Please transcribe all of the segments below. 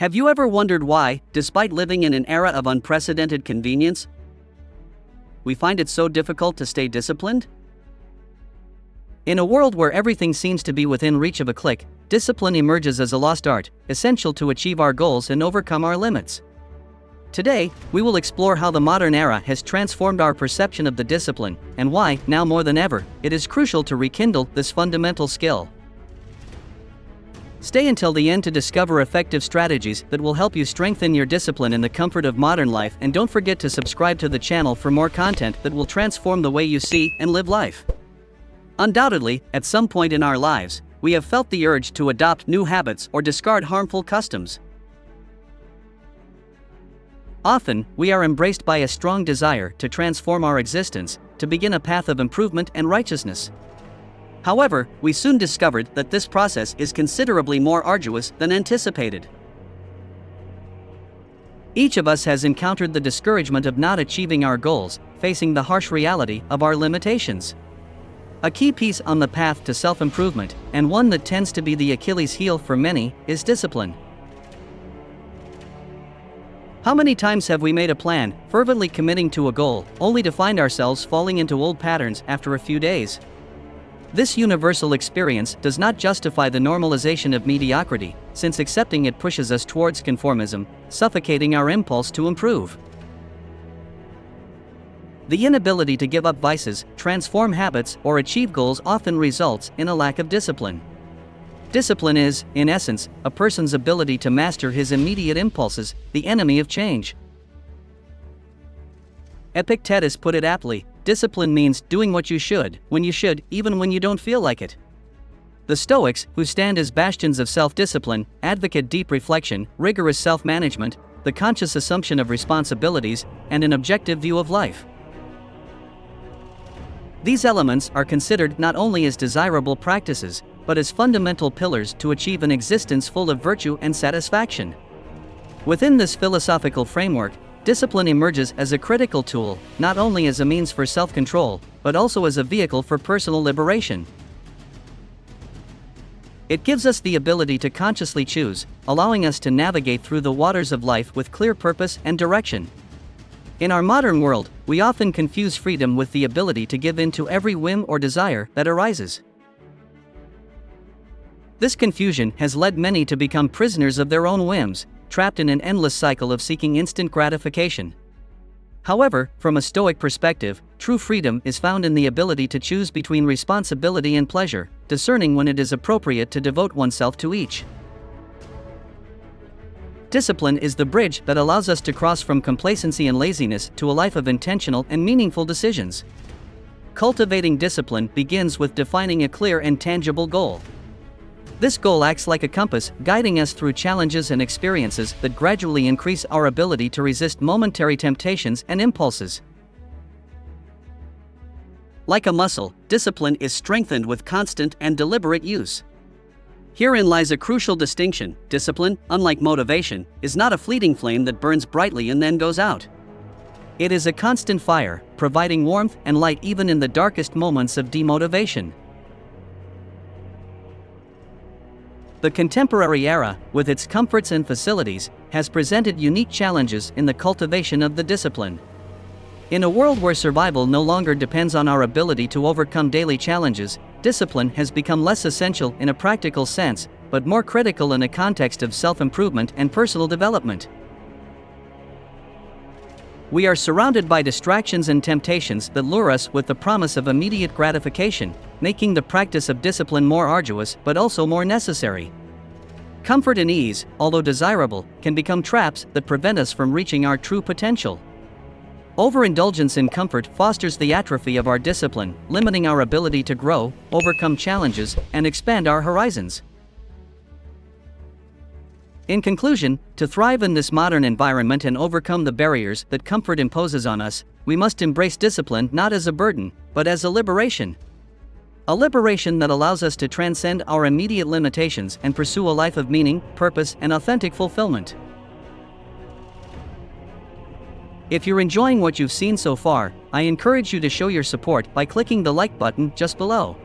Have you ever wondered why, despite living in an era of unprecedented convenience, we find it so difficult to stay disciplined? In a world where everything seems to be within reach of a click, discipline emerges as a lost art, essential to achieve our goals and overcome our limits. Today, we will explore how the modern era has transformed our perception of the discipline, and why, now more than ever, it is crucial to rekindle this fundamental skill. Stay until the end to discover effective strategies that will help you strengthen your discipline in the comfort of modern life, and don't forget to subscribe to the channel for more content that will transform the way you see and live life. Undoubtedly, at some point in our lives, we have felt the urge to adopt new habits or discard harmful customs. Often, we are embraced by a strong desire to transform our existence, to begin a path of improvement and righteousness. However, we soon discovered that this process is considerably more arduous than anticipated. Each of us has encountered the discouragement of not achieving our goals, facing the harsh reality of our limitations. A key piece on the path to self-improvement, and one that tends to be the Achilles heel for many, is discipline. How many times have we made a plan, fervently committing to a goal, only to find ourselves falling into old patterns after a few days? This universal experience does not justify the normalization of mediocrity, since accepting it pushes us towards conformism, suffocating our impulse to improve. The inability to give up vices, transform habits, or achieve goals often results in a lack of discipline. Discipline is, in essence, a person's ability to master his immediate impulses, the enemy of change. Epictetus put it aptly, discipline means doing what you should, when you should, even when you don't feel like it. The Stoics, who stand as bastions of self-discipline, advocate deep reflection, rigorous self-management, the conscious assumption of responsibilities, and an objective view of life. These elements are considered not only as desirable practices, but as fundamental pillars to achieve an existence full of virtue and satisfaction. Within this philosophical framework, discipline emerges as a critical tool, not only as a means for self-control, but also as a vehicle for personal liberation. It gives us the ability to consciously choose, allowing us to navigate through the waters of life with clear purpose and direction. In our modern world, we often confuse freedom with the ability to give in to every whim or desire that arises. This confusion has led many to become prisoners of their own whims, trapped in an endless cycle of seeking instant gratification. However, from a Stoic perspective, true freedom is found in the ability to choose between responsibility and pleasure, discerning when it is appropriate to devote oneself to each. Discipline is the bridge that allows us to cross from complacency and laziness to a life of intentional and meaningful decisions. Cultivating discipline begins with defining a clear and tangible goal. This goal acts like a compass, guiding us through challenges and experiences that gradually increase our ability to resist momentary temptations and impulses. Like a muscle, discipline is strengthened with constant and deliberate use. Herein lies a crucial distinction. Discipline, unlike motivation, is not a fleeting flame that burns brightly and then goes out. It is a constant fire, providing warmth and light even in the darkest moments of demotivation. The contemporary era, with its comforts and facilities, has presented unique challenges in the cultivation of the discipline. In a world where survival no longer depends on our ability to overcome daily challenges, discipline has become less essential in a practical sense, but more critical in a context of self-improvement and personal development. We are surrounded by distractions and temptations that lure us with the promise of immediate gratification, making the practice of discipline more arduous but also more necessary. Comfort and ease, although desirable, can become traps that prevent us from reaching our true potential. Overindulgence in comfort fosters the atrophy of our discipline, limiting our ability to grow, overcome challenges, and expand our horizons. In conclusion, to thrive in this modern environment and overcome the barriers that comfort imposes on us, we must embrace discipline not as a burden, but as a liberation. A liberation that allows us to transcend our immediate limitations and pursue a life of meaning, purpose, and authentic fulfillment. If you're enjoying what you've seen so far, I encourage you to show your support by clicking the like button just below.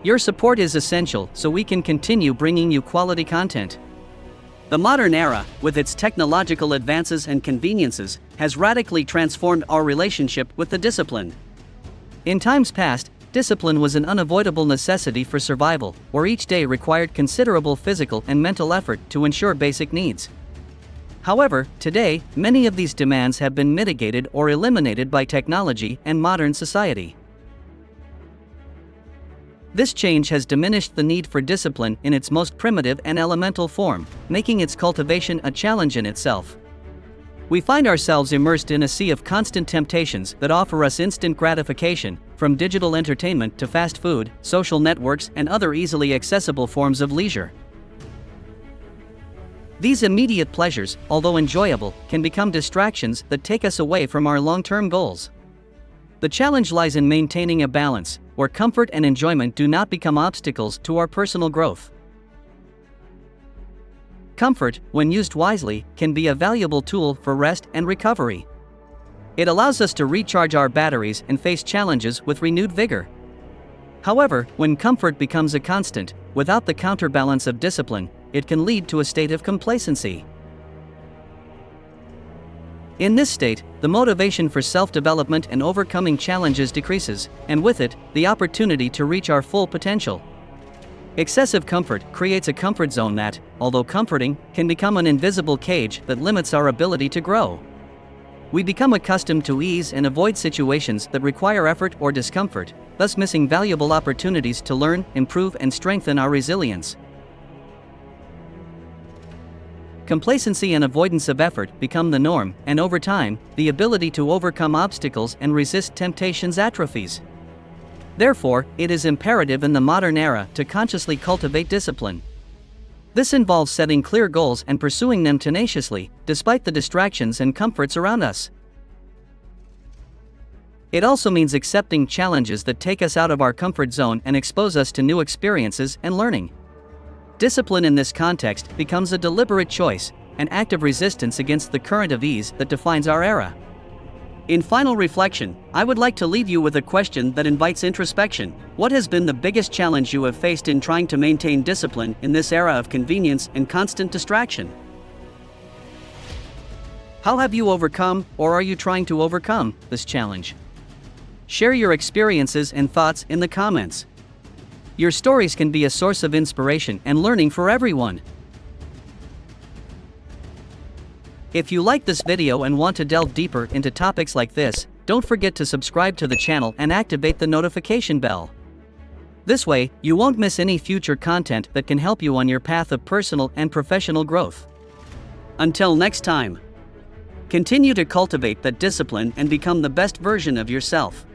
Your support is essential so we can continue bringing you quality content. The modern era, with its technological advances and conveniences, has radically transformed our relationship with the discipline. In times past, discipline was an unavoidable necessity for survival, where each day required considerable physical and mental effort to ensure basic needs. However, today, many of these demands have been mitigated or eliminated by technology and modern society. This change has diminished the need for discipline in its most primitive and elemental form, making its cultivation a challenge in itself. We find ourselves immersed in a sea of constant temptations that offer us instant gratification, from digital entertainment to fast food, social networks, and other easily accessible forms of leisure. These immediate pleasures, although enjoyable, can become distractions that take us away from our long-term goals. The challenge lies in maintaining a balance, where comfort and enjoyment do not become obstacles to our personal growth. Comfort, when used wisely, can be a valuable tool for rest and recovery. It allows us to recharge our batteries and face challenges with renewed vigor. However, when comfort becomes a constant, without the counterbalance of discipline, it can lead to a state of complacency. In this state, the motivation for self-development and overcoming challenges decreases, and with it, the opportunity to reach our full potential. Excessive comfort creates a comfort zone that, although comforting, can become an invisible cage that limits our ability to grow. We become accustomed to ease and avoid situations that require effort or discomfort, thus missing valuable opportunities to learn, improve, and strengthen our resilience. Complacency and avoidance of effort become the norm, and over time, the ability to overcome obstacles and resist temptations atrophies. Therefore, it is imperative in the modern era to consciously cultivate discipline. This involves setting clear goals and pursuing them tenaciously, despite the distractions and comforts around us. It also means accepting challenges that take us out of our comfort zone and expose us to new experiences and learning. Discipline in this context becomes a deliberate choice, an act of resistance against the current of ease that defines our era. In final reflection, I would like to leave you with a question that invites introspection. What has been the biggest challenge you have faced in trying to maintain discipline in this era of convenience and constant distraction? How have you overcome, or are you trying to overcome, this challenge? Share your experiences and thoughts in the comments. Your stories can be a source of inspiration and learning for everyone. If you like this video and want to delve deeper into topics like this, don't forget to subscribe to the channel and activate the notification bell. This way, you won't miss any future content that can help you on your path of personal and professional growth. Until next time, continue to cultivate that discipline and become the best version of yourself.